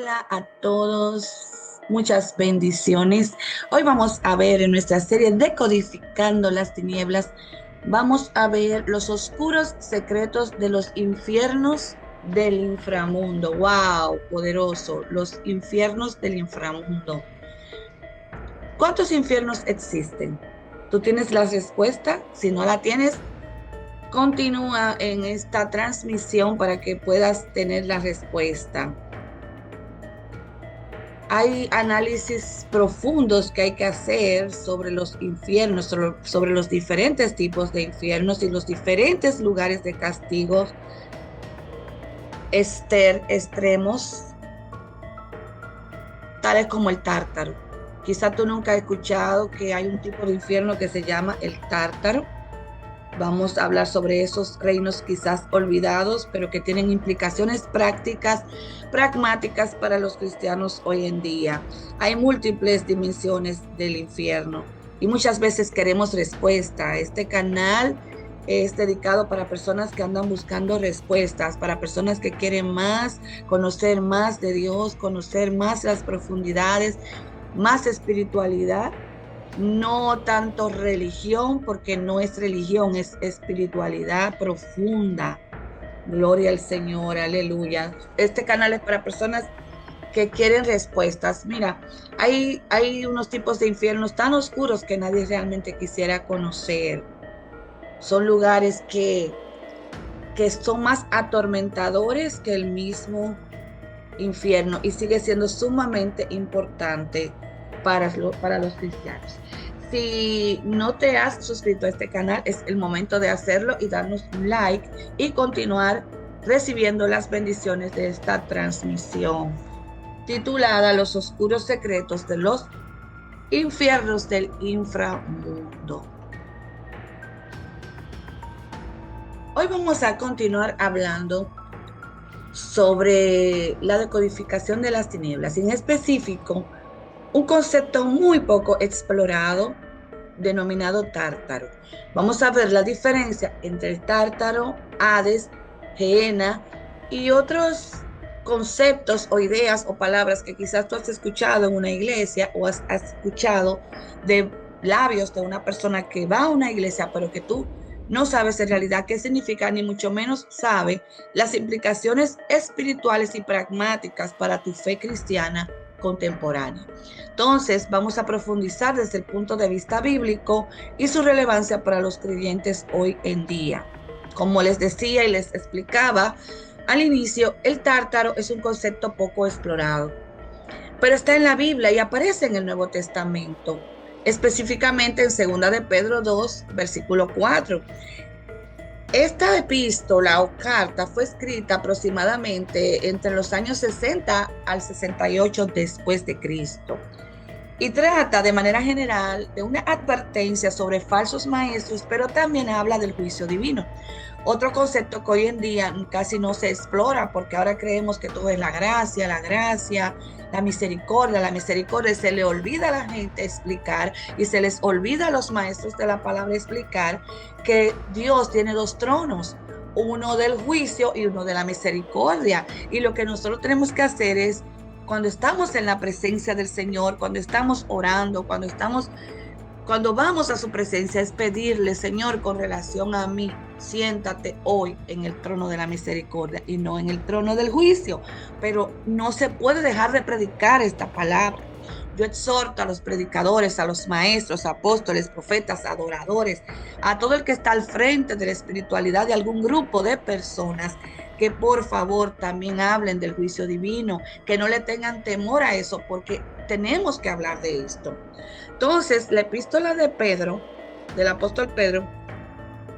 Hola a todos, muchas bendiciones. Hoy vamos a ver en nuestra serie Decodificando las Tinieblas, vamos a ver los oscuros secretos de los infiernos del inframundo. ¡Wow! Poderoso, los infiernos del inframundo. ¿Cuántos infiernos existen? ¿Tú tienes la respuesta? Si no la tienes, continúa en esta transmisión para que puedas tener la respuesta. Hay análisis profundos que hay que hacer sobre los infiernos, sobre los diferentes tipos de infiernos y los diferentes lugares de castigos extremos, tales como el tártaro. Quizá tú nunca has escuchado que hay un tipo de infierno que se llama el tártaro. Vamos a hablar sobre esos reinos quizás olvidados, pero que tienen implicaciones prácticas, pragmáticas para los cristianos hoy en día. Hay múltiples dimensiones del infierno y muchas veces queremos respuesta. Este canal es dedicado para personas que andan buscando respuestas, para personas que quieren más, conocer más de Dios, conocer más las profundidades, más espiritualidad. No tanto religión, porque no es religión, es espiritualidad profunda. Gloria al Señor, aleluya. Este canal es para personas que quieren respuestas. Mira, hay unos tipos de infiernos tan oscuros que nadie realmente quisiera conocer. Son lugares que son más atormentadores que el mismo infierno y sigue siendo sumamente importante para los cristianos. Si no te has suscrito a este canal, es el momento de hacerlo y darnos un like y continuar recibiendo las bendiciones de esta transmisión titulada Los oscuros secretos de los infiernos del inframundo. Hoy vamos a continuar hablando sobre la decodificación de las tinieblas, y en específico un concepto muy poco explorado denominado tártaro. Vamos a ver la diferencia entre el tártaro, Hades, Gehenna y otros conceptos o ideas o palabras que quizás tú has escuchado en una iglesia o has escuchado de labios de una persona que va a una iglesia, pero que tú no sabes en realidad qué significa, ni mucho menos sabe las implicaciones espirituales y pragmáticas para tu fe cristiana contemporánea. Entonces, vamos a profundizar desde el punto de vista bíblico y su relevancia para los creyentes hoy en día. Como les decía y les explicaba al inicio, el tártaro es un concepto poco explorado, pero está en la Biblia y aparece en el Nuevo Testamento, específicamente en 2 de Pedro 2, versículo 4. Esta epístola o carta fue escrita aproximadamente entre los años 60 al 68 después de Cristo y trata de manera general de una advertencia sobre falsos maestros, pero también habla del juicio divino. Otro concepto que hoy en día casi no se explora porque ahora creemos que todo es la gracia, la misericordia. Se le olvida a la gente explicar y se les olvida a los maestros de la palabra explicar que Dios tiene dos tronos, uno del juicio y uno de la misericordia. Y lo que nosotros tenemos que hacer es, cuando estamos en la presencia del Señor, cuando estamos orando, cuando vamos a su presencia, es pedirle: Señor, con relación a mí, siéntate hoy en el trono de la misericordia y no en el trono del juicio. Pero no se puede dejar de predicar esta palabra. Yo exhorto a los predicadores, a los maestros, apóstoles, profetas, adoradores, a todo el que está al frente de la espiritualidad de algún grupo de personas, que por favor también hablen del juicio divino, que no le tengan temor a eso, porque tenemos que hablar de esto. Entonces, la epístola de Pedro, del apóstol Pedro,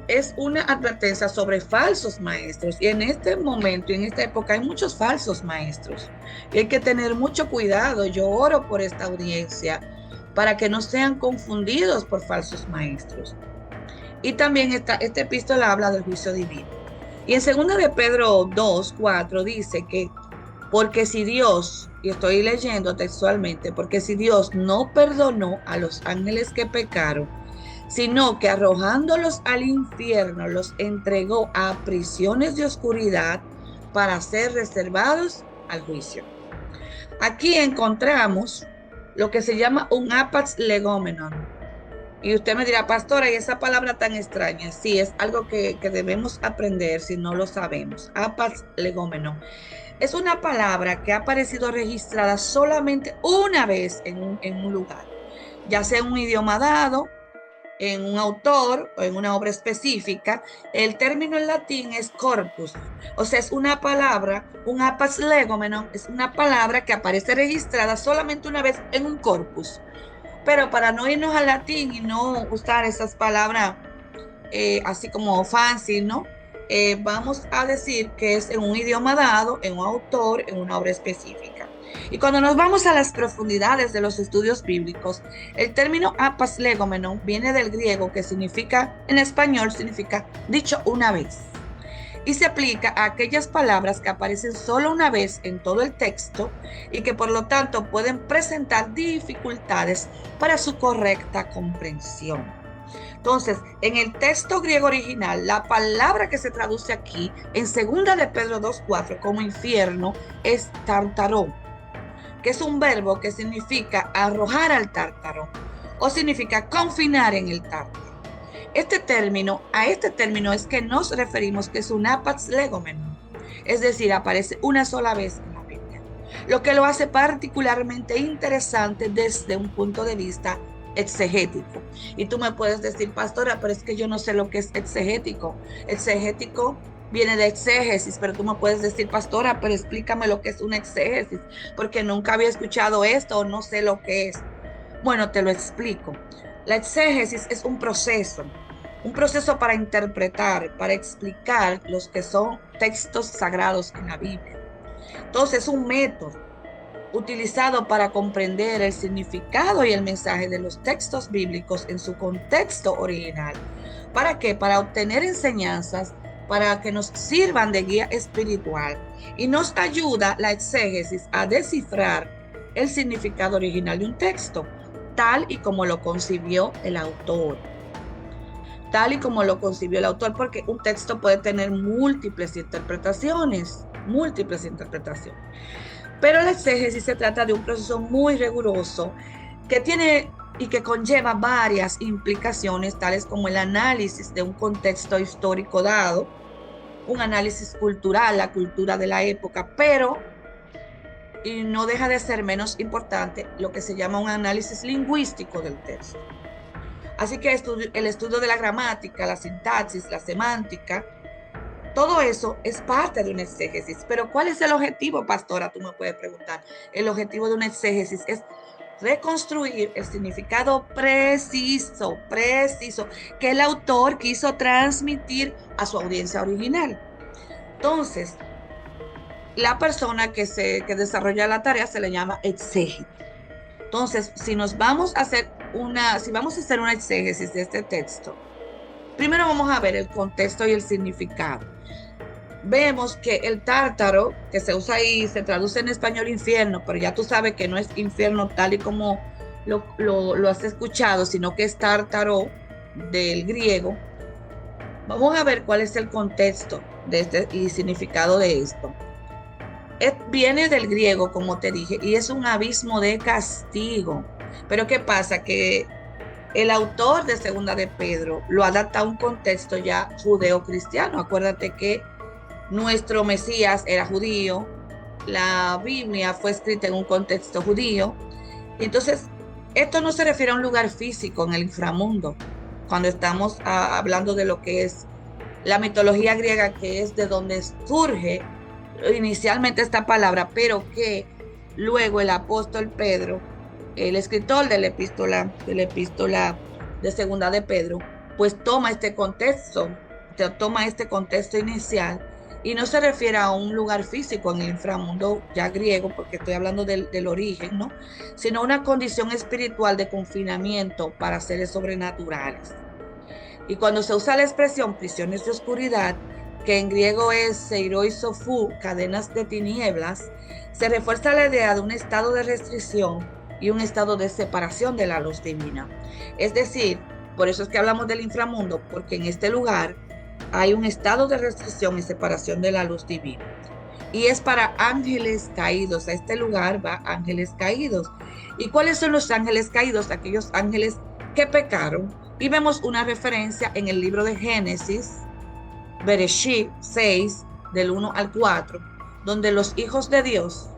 es una advertencia sobre falsos maestros. Y en este momento y en esta época hay muchos falsos maestros. Y hay que tener mucho cuidado. Yo oro por esta audiencia para que no sean confundidos por falsos maestros. Y también esta epístola habla del juicio divino. Y en 2 de Pedro 2, 4 dice que porque si Dios, y estoy leyendo textualmente, porque si Dios no perdonó a los ángeles que pecaron, sino que arrojándolos al infierno los entregó a prisiones de oscuridad para ser reservados al juicio. Aquí encontramos lo que se llama un apax legomenon. Y usted me dirá, pastora, ¿y esa palabra tan extraña? Sí, es algo que debemos aprender si no lo sabemos. Apax legomenon. Es una palabra que ha aparecido registrada solamente una vez en un lugar, ya sea en un idioma dado, en un autor o en una obra específica. El término en latín es corpus, o sea, es una palabra, un apax legomenon, es una palabra que aparece registrada solamente una vez en un corpus. Pero para no irnos al latín y no usar esas palabras así como fancy, ¿no? Vamos a decir que es en un idioma dado, en un autor, en una obra específica. Y cuando nos vamos a las profundidades de los estudios bíblicos, el término apas legomenon viene del griego que significa, en español significa dicho una vez. Y se aplica a aquellas palabras que aparecen solo una vez en todo el texto y que por lo tanto pueden presentar dificultades para su correcta comprensión. Entonces, en el texto griego original, la palabra que se traduce aquí en 2 de Pedro 2:4 como infierno es tártaro, que es un verbo que significa arrojar al tártaro o significa confinar en el tártaro. A este término es que nos referimos, que es un apax legomenon, es decir, aparece una sola vez en la Biblia, lo que lo hace particularmente interesante desde un punto de vista exegético. Y tú me puedes decir, pastora, pero es que yo no sé lo que es exegético. Exegético viene de exégesis, pero tú me puedes decir, pastora, pero explícame lo que es una exégesis, porque nunca había escuchado esto o no sé lo que es. Bueno, te lo explico. La exégesis es un proceso para interpretar, para explicar los que son textos sagrados en la Biblia. Entonces, es un método utilizado para comprender el significado y el mensaje de los textos bíblicos en su contexto original. ¿Para qué? Para obtener enseñanzas, para que nos sirvan de guía espiritual. Y nos ayuda la exégesis a descifrar el significado original de un texto, tal y como lo concibió el autor. Porque un texto puede tener múltiples interpretaciones. Pero la exégesis se trata de un proceso muy riguroso que tiene y que conlleva varias implicaciones, tales como el análisis de un contexto histórico dado, un análisis cultural, la cultura de la época, pero y no deja de ser menos importante lo que se llama un análisis lingüístico del texto. Así que el estudio de la gramática, la sintaxis, la semántica, todo eso es parte de una exégesis. Pero ¿cuál es el objetivo, pastora? Tú me puedes preguntar. El objetivo de una exégesis es reconstruir el significado preciso que el autor quiso transmitir a su audiencia original. Entonces, la persona que desarrolla la tarea se le llama exégeta. Entonces, si vamos a hacer una exégesis de este texto, primero vamos a ver el contexto y el significado. Vemos que el tártaro, que se usa ahí, se traduce en español infierno, pero ya tú sabes que no es infierno tal y como lo has escuchado, sino que es tártaro del griego. Vamos a ver cuál es el contexto y significado de esto. Viene del griego, como te dije, y es un abismo de castigo. Pero ¿qué pasa? Que el autor de 2 de Pedro lo adapta a un contexto ya judeo-cristiano. Acuérdate que nuestro Mesías era judío, la Biblia fue escrita en un contexto judío. Entonces, esto no se refiere a un lugar físico en el inframundo, cuando estamos hablando de lo que es la mitología griega, que es de donde surge inicialmente esta palabra, pero que luego el apóstol Pedro, el escritor de la epístola de 2 de Pedro, pues toma este contexto inicial y no se refiere a un lugar físico en el inframundo ya griego, porque estoy hablando del origen, ¿no? Sino una condición espiritual de confinamiento para seres sobrenaturales. Y cuando se usa la expresión prisiones de oscuridad, que en griego es seiroi sophou, cadenas de tinieblas, se refuerza la idea de un estado de restricción y un estado de separación de la luz divina. Es decir, por eso es que hablamos del inframundo, porque en este lugar hay un estado de restricción y separación de la luz divina. y es para ángeles caídos. A este lugar va ángeles caídos. ¿Y cuáles son los ángeles caídos? Aquellos ángeles que pecaron. Y vemos una referencia en el libro de Génesis, Bereshit 6, del 1 al 4, donde los hijos de Dios,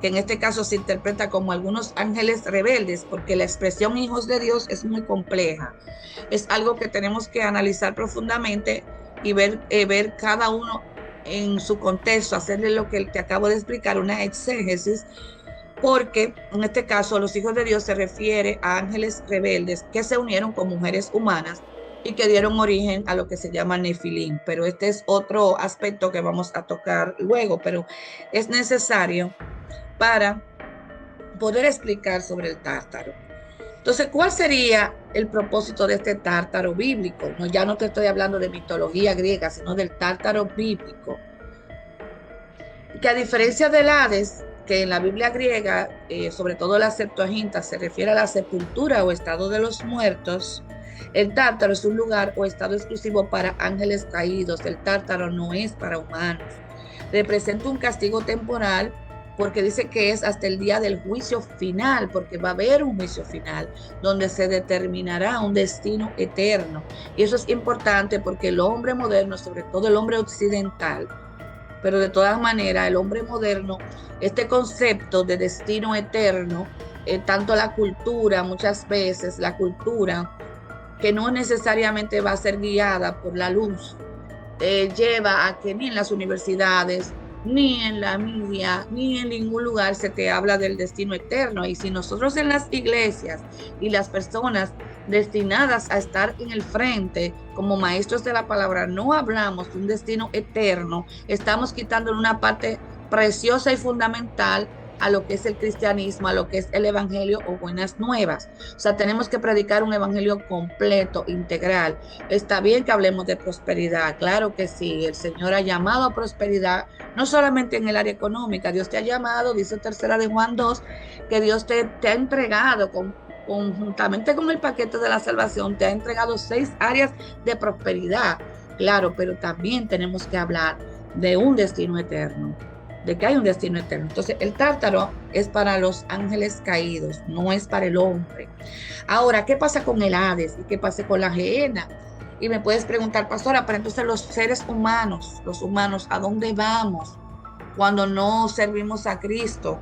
que en este caso se interpreta como algunos ángeles rebeldes, porque la expresión hijos de Dios es muy compleja. Es algo que tenemos que analizar profundamente y ver cada uno en su contexto, hacerle lo que te acabo de explicar, una exégesis, porque en este caso los hijos de Dios se refiere a ángeles rebeldes que se unieron con mujeres humanas y que dieron origen a lo que se llama Nefilim. Pero este es otro aspecto que vamos a tocar luego, pero es necesario para poder explicar sobre el tártaro. Entonces, ¿cuál sería el propósito de este tártaro bíblico? No, ya no te estoy hablando de mitología griega, sino del tártaro bíblico. Que a diferencia del Hades, que en la Biblia griega, sobre todo la Septuaginta, se refiere a la sepultura o estado de los muertos, el tártaro es un lugar o estado exclusivo para ángeles caídos. El tártaro no es para humanos. Representa un castigo temporal porque dice que es hasta el día del juicio final, porque va a haber un juicio final donde se determinará un destino eterno. Y eso es importante porque el hombre moderno, sobre todo el hombre occidental, pero de todas maneras el hombre moderno, este concepto de destino eterno, tanto la cultura, muchas veces la cultura, que no necesariamente va a ser guiada por la luz, lleva a que ni en las universidades, ni en la media, ni en ningún lugar se te habla del destino eterno. Y si nosotros en las iglesias y las personas destinadas a estar en el frente como maestros de la palabra no hablamos de un destino eterno, estamos quitando una parte preciosa y fundamental a lo que es el cristianismo, a lo que es el evangelio o buenas nuevas. O sea, tenemos que predicar un evangelio completo, integral. Está bien que hablemos de prosperidad, claro que sí, el Señor ha llamado a prosperidad, no solamente en el área económica, Dios te ha llamado, dice tercera de Juan 2, que Dios te ha entregado conjuntamente con el paquete de la salvación, te ha entregado 6 áreas de prosperidad, claro, pero también tenemos que hablar de un destino eterno, de que hay un destino eterno. Entonces, el tártaro es para los ángeles caídos, no es para el hombre. Ahora, ¿qué pasa con el Hades y qué pasa con la gehenna? Y me puedes preguntar, pastora, pero entonces los seres humanos, ¿a dónde vamos cuando no servimos a Cristo?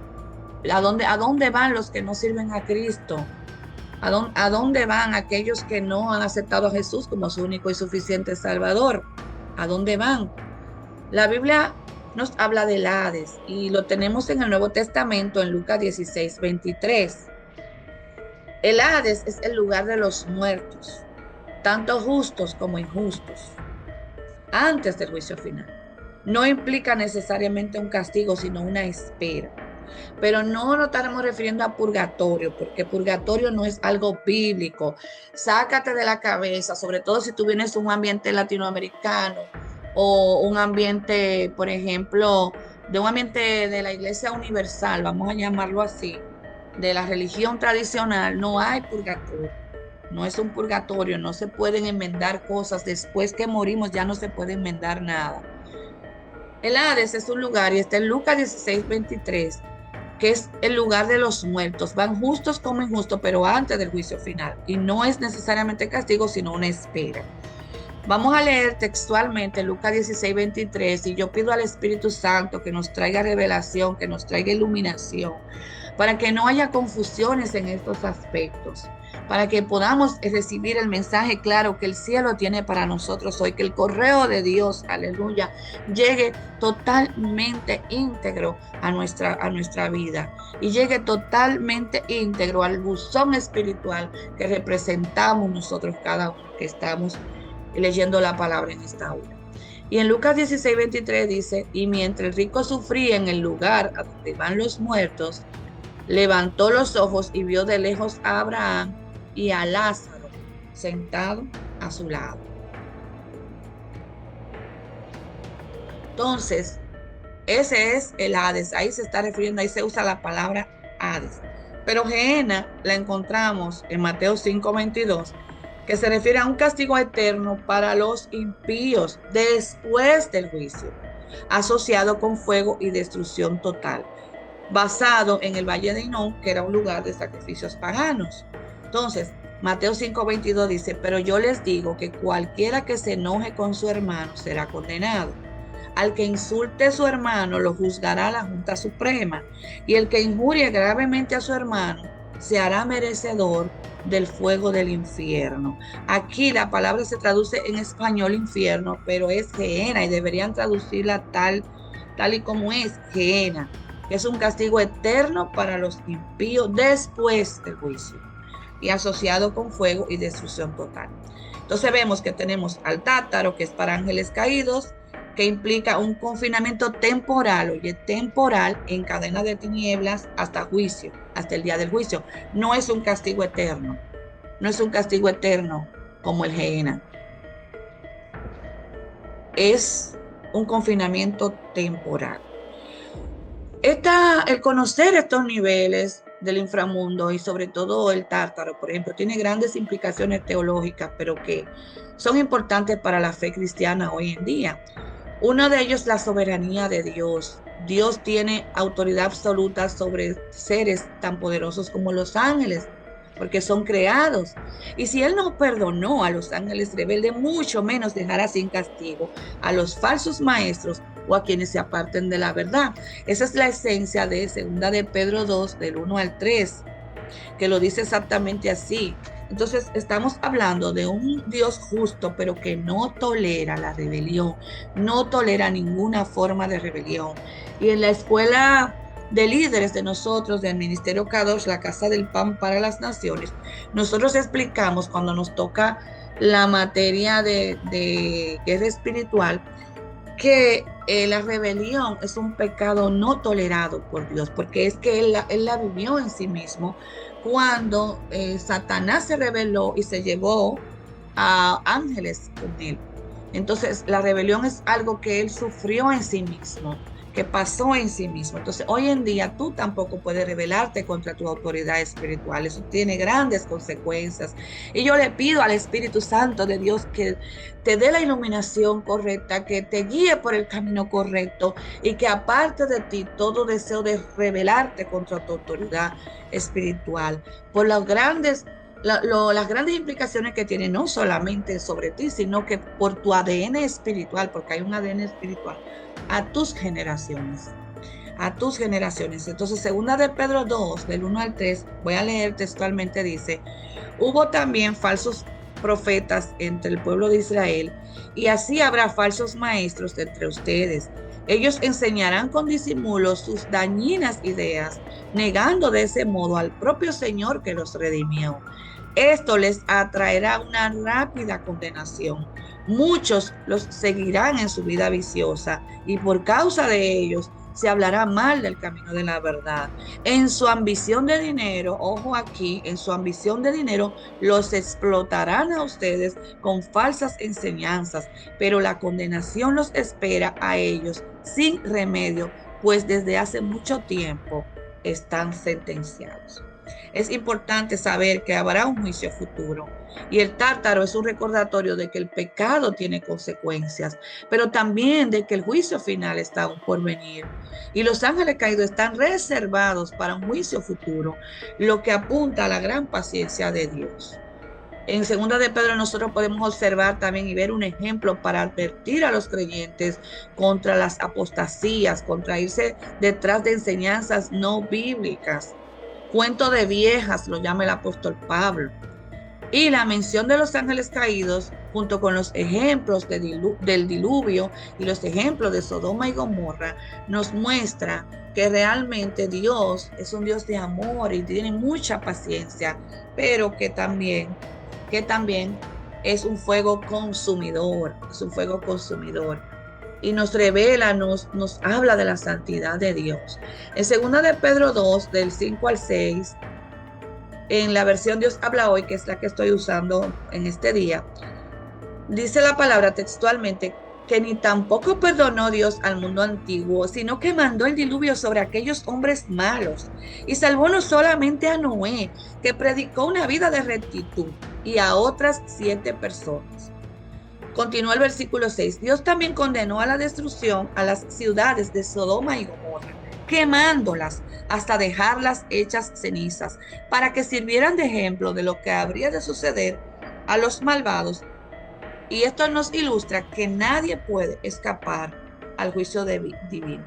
¿A dónde van los que no sirven a Cristo? ¿A dónde van aquellos que no han aceptado a Jesús como su único y suficiente Salvador? ¿A dónde van? La Biblia nos habla del Hades y lo tenemos en el Nuevo Testamento en Lucas 16, 23. El Hades es el lugar de los muertos, tanto justos como injustos, antes del juicio final. No implica necesariamente un castigo, sino una espera. Pero no nos estaremos refiriendo a purgatorio, porque purgatorio no es algo bíblico. Sácate de la cabeza, sobre todo si tú vienes de un ambiente latinoamericano o un ambiente, por ejemplo, de un ambiente de la Iglesia Universal, vamos a llamarlo así, de la religión tradicional. No hay purgatorio, no es un purgatorio, no se pueden enmendar cosas. Después que morimos ya no se puede enmendar nada. El Hades es un lugar, y está en Lucas 16, 23, que es el lugar de los muertos. Van justos como injustos, pero antes del juicio final. Y no es necesariamente castigo, sino una espera. Vamos a leer textualmente Lucas 16, 23, y yo pido al Espíritu Santo que nos traiga revelación, que nos traiga iluminación, para que no haya confusiones en estos aspectos, para que podamos recibir el mensaje claro que el cielo tiene para nosotros hoy, que el correo de Dios, aleluya, llegue totalmente íntegro a nuestra vida y llegue totalmente íntegro al buzón espiritual que representamos nosotros cada uno que estamos leyendo la palabra en esta hora. Y en Lucas 16, 23 dice, y mientras el rico sufría en el lugar a donde van los muertos, levantó los ojos y vio de lejos a Abraham y a Lázaro sentado a su lado. Entonces, ese es el Hades. Ahí se está refiriendo, ahí se usa la palabra Hades. Pero gehenna la encontramos en Mateo 5, 22, que se refiere a un castigo eterno para los impíos después del juicio. asociado con fuego y destrucción total, basado en el Valle de Hinnom, que era un lugar de sacrificios paganos. Entonces, Mateo 5:22 dice, pero yo les digo que cualquiera que se enoje con su hermano será condenado. Al que insulte a su hermano lo juzgará la Junta Suprema, y el que injurie gravemente a su hermano se hará merecedor del fuego del infierno. Aquí la palabra se traduce en español infierno, pero es Gehenna, y deberían traducirla tal y como es, Gehenna, que es un castigo eterno para los impíos después del juicio, y asociado con fuego y destrucción total. Entonces vemos que tenemos al Tártaro, que es para ángeles caídos, que implica un confinamiento temporal, oye, temporal, en cadena de tinieblas hasta juicio, hasta el día del juicio. No es un castigo eterno, no es un castigo eterno como el Gehenna. Es un confinamiento temporal. El conocer estos niveles del inframundo y sobre todo el Tártaro, por ejemplo, tiene grandes implicaciones teológicas, pero que son importantes para la fe cristiana hoy en día. Uno de ellos es la soberanía de Dios. Dios tiene autoridad absoluta sobre seres tan poderosos como los ángeles, porque son creados. Y si Él no perdonó a los ángeles rebeldes, mucho menos dejará sin castigo a los falsos maestros o a quienes se aparten de la verdad. Esa es la esencia de 2 de Pedro 2, del 1 al 3, que lo dice exactamente así. Entonces estamos hablando de un Dios justo, pero que no tolera la rebelión, no tolera ninguna forma de rebelión. Y en la escuela de líderes de nosotros, del Ministerio Kadosh, la Casa del Pan para las Naciones, nosotros explicamos cuando nos toca la materia de guerra espiritual, que la rebelión es un pecado no tolerado por Dios, porque es que él la vivió en sí mismo cuando Satanás se rebeló y se llevó a ángeles con él. Entonces, la rebelión es algo que él sufrió en sí mismo, que pasó en sí mismo. Entonces, hoy en día tú tampoco puedes rebelarte contra tu autoridad espiritual. Eso tiene grandes consecuencias. Y yo le pido al Espíritu Santo de Dios que te dé la iluminación correcta, que te guíe por el camino correcto y que aparte de ti todo deseo de rebelarte contra tu autoridad espiritual por las grandes implicaciones que tiene, no solamente sobre ti, sino que por tu ADN espiritual, porque hay un ADN espiritual, a tus generaciones. Entonces, 2 de Pedro 2, del 1 al 3, voy a leer textualmente, dice, hubo también falsos profetas entre el pueblo de Israel, y así habrá falsos maestros entre ustedes. Ellos enseñarán con disimulo sus dañinas ideas, negando de ese modo al propio Señor que los redimió. Esto les atraerá una rápida condenación. Muchos los seguirán en su vida viciosa y por causa de ellos se hablará mal del camino de la verdad. En su ambición de dinero, ojo aquí, en su ambición de dinero, los explotarán a ustedes con falsas enseñanzas, pero la condenación los espera a ellos sin remedio, pues desde hace mucho tiempo están sentenciados. Es importante saber que habrá un juicio futuro y el Tártaro es un recordatorio de que el pecado tiene consecuencias, pero también de que el juicio final está aún por venir y los ángeles caídos están reservados para un juicio futuro, lo que apunta a la gran paciencia de Dios. En 2 de Pedro nosotros podemos observar también y ver un ejemplo para advertir a los creyentes contra las apostasías, contra irse detrás de enseñanzas no bíblicas. Cuento de viejas lo llama el apóstol Pablo. Y la mención de los ángeles caídos, junto con los ejemplos del diluvio y los ejemplos de Sodoma y Gomorra, nos muestra que realmente Dios es un Dios de amor y tiene mucha paciencia, pero que también es un fuego consumidor, y nos revela, nos habla de la santidad de Dios. En 2 de Pedro 2, del 5 al 6, en la versión Dios habla hoy, que es la que estoy usando en este día, dice la palabra textualmente que ni tampoco perdonó Dios al mundo antiguo, sino que mandó el diluvio sobre aquellos hombres malos y salvó no solamente a Noé, que predicó una vida de rectitud, y a otras 7 personas. Continúa el versículo 6. Dios también condenó a la destrucción a las ciudades de Sodoma y Gomorra, quemándolas hasta dejarlas hechas cenizas, para que sirvieran de ejemplo de lo que habría de suceder a los malvados. Y esto nos ilustra que nadie puede escapar al juicio divino.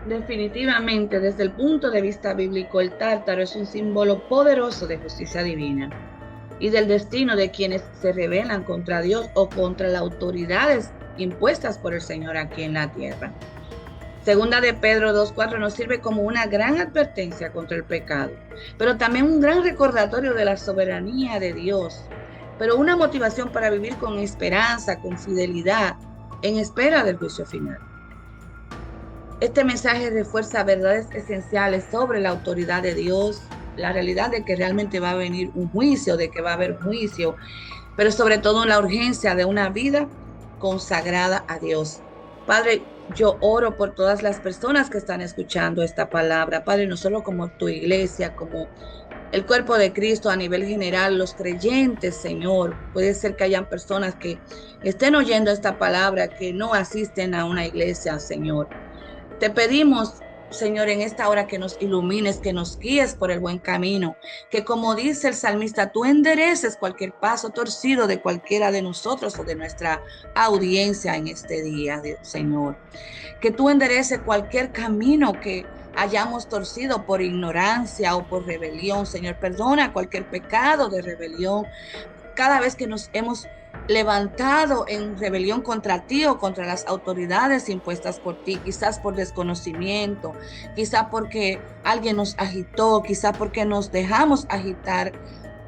Definitivamente, desde el punto de vista bíblico, el tártaro es un símbolo poderoso de justicia divina y del destino de quienes se rebelan contra Dios o contra las autoridades impuestas por el Señor aquí en la tierra. Segunda de Pedro 2:4 nos sirve como una gran advertencia contra el pecado, pero también un gran recordatorio de la soberanía de Dios, pero una motivación para vivir con esperanza, con fidelidad, en espera del juicio final. Este mensaje refuerza verdades esenciales sobre la autoridad de Dios, la realidad de que realmente va a venir un juicio, de que va a haber juicio, pero sobre todo la urgencia de una vida consagrada a Dios. Padre, yo oro por todas las personas que están escuchando esta palabra, Padre, no solo como tu iglesia, como el cuerpo de Cristo a nivel general, los creyentes, Señor. Puede ser que hayan personas que estén oyendo esta palabra, que no asisten a una iglesia, Señor. Te pedimos, Señor, en esta hora que nos ilumines, que nos guíes por el buen camino, que como dice el salmista, tú endereces cualquier paso torcido de cualquiera de nosotros o de nuestra audiencia en este día, Señor. Que tú endereces cualquier camino que hayamos torcido por ignorancia o por rebelión, Señor. Perdona cualquier pecado de rebelión. Cada vez que nos hemos levantado en rebelión contra ti o contra las autoridades impuestas por ti, quizás por desconocimiento, quizás porque alguien nos agitó, quizás porque nos dejamos agitar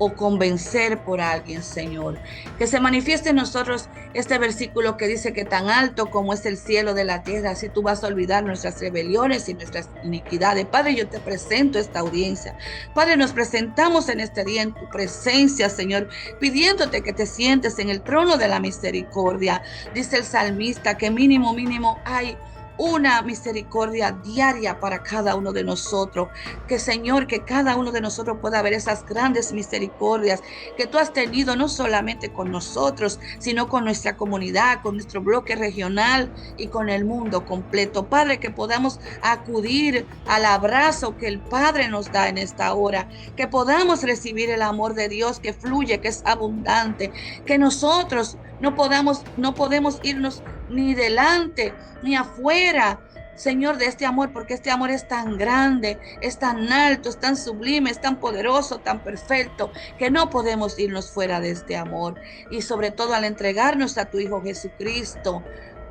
o convencer por alguien, Señor. Que se manifieste en nosotros este versículo que dice que tan alto como es el cielo de la tierra, así tú vas a olvidar nuestras rebeliones y nuestras iniquidades. Padre, yo te presento esta audiencia. Padre, nos presentamos en este día en tu presencia, Señor, pidiéndote que te sientes en el trono de la misericordia. Dice el salmista que mínimo hay una misericordia diaria para cada uno de nosotros. Que, Señor, que cada uno de nosotros pueda ver esas grandes misericordias que tú has tenido no solamente con nosotros, sino con nuestra comunidad, con nuestro bloque regional y con el mundo completo. Padre, que podamos acudir al abrazo que el Padre nos da en esta hora, que podamos recibir el amor de Dios que fluye, que es abundante, que nosotros no podemos irnos ni delante ni afuera, Señor, de este amor, porque este amor es tan grande, es tan alto, es tan sublime, es tan poderoso, tan perfecto, que no podemos irnos fuera de este amor. Y sobre todo al entregarnos a tu Hijo Jesucristo,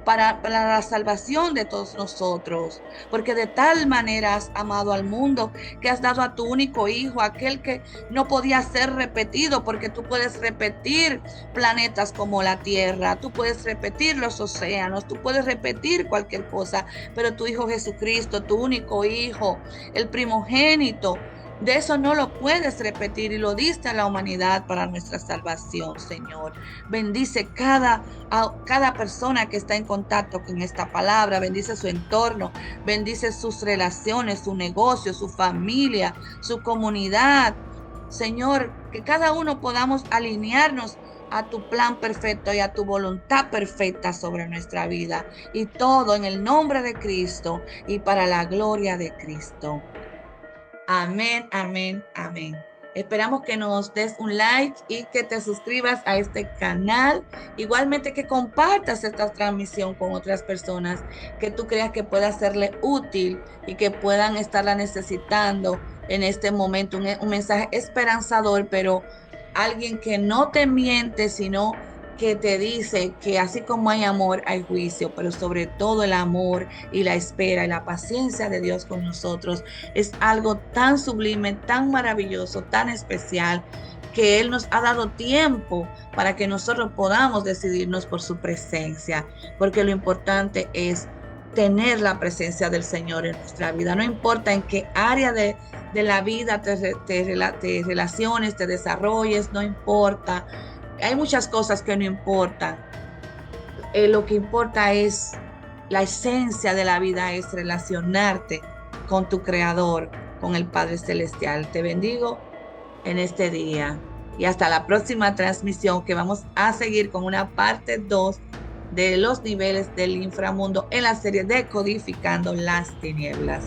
para la salvación de todos nosotros, porque de tal manera has amado al mundo que has dado a tu único Hijo, aquel que no podía ser repetido, porque tú puedes repetir planetas como la Tierra, tú puedes repetir los océanos, tú puedes repetir cualquier cosa, pero tu Hijo Jesucristo, tu único Hijo, el primogénito, de eso no lo puedes repetir y lo diste a la humanidad para nuestra salvación, Señor. Bendice cada persona que está en contacto con esta palabra. Bendice su entorno, bendice sus relaciones, su negocio, su familia, su comunidad. Señor, que cada uno podamos alinearnos a tu plan perfecto y a tu voluntad perfecta sobre nuestra vida. Y todo en el nombre de Cristo y para la gloria de Cristo. Amén, amén, amén. Esperamos que nos des un like y que te suscribas a este canal. Igualmente que compartas esta transmisión con otras personas que tú creas que pueda serle útil y que puedan estarla necesitando en este momento. Un mensaje esperanzador, pero alguien que no te miente, sino que te dice que así como hay amor, hay juicio, pero sobre todo el amor y la espera y la paciencia de Dios con nosotros es algo tan sublime, tan maravilloso, tan especial, que Él nos ha dado tiempo para que nosotros podamos decidirnos por su presencia, porque lo importante es tener la presencia del Señor en nuestra vida. No importa en qué área de la vida te relaciones, te desarrolles, no importa. Hay muchas cosas que no importan. Lo que importa es la esencia de la vida, es relacionarte con tu Creador, con el Padre Celestial. Te bendigo en este día. y hasta la próxima transmisión, que vamos a seguir con una parte 2 de los niveles del inframundo en la serie Decodificando las Tinieblas.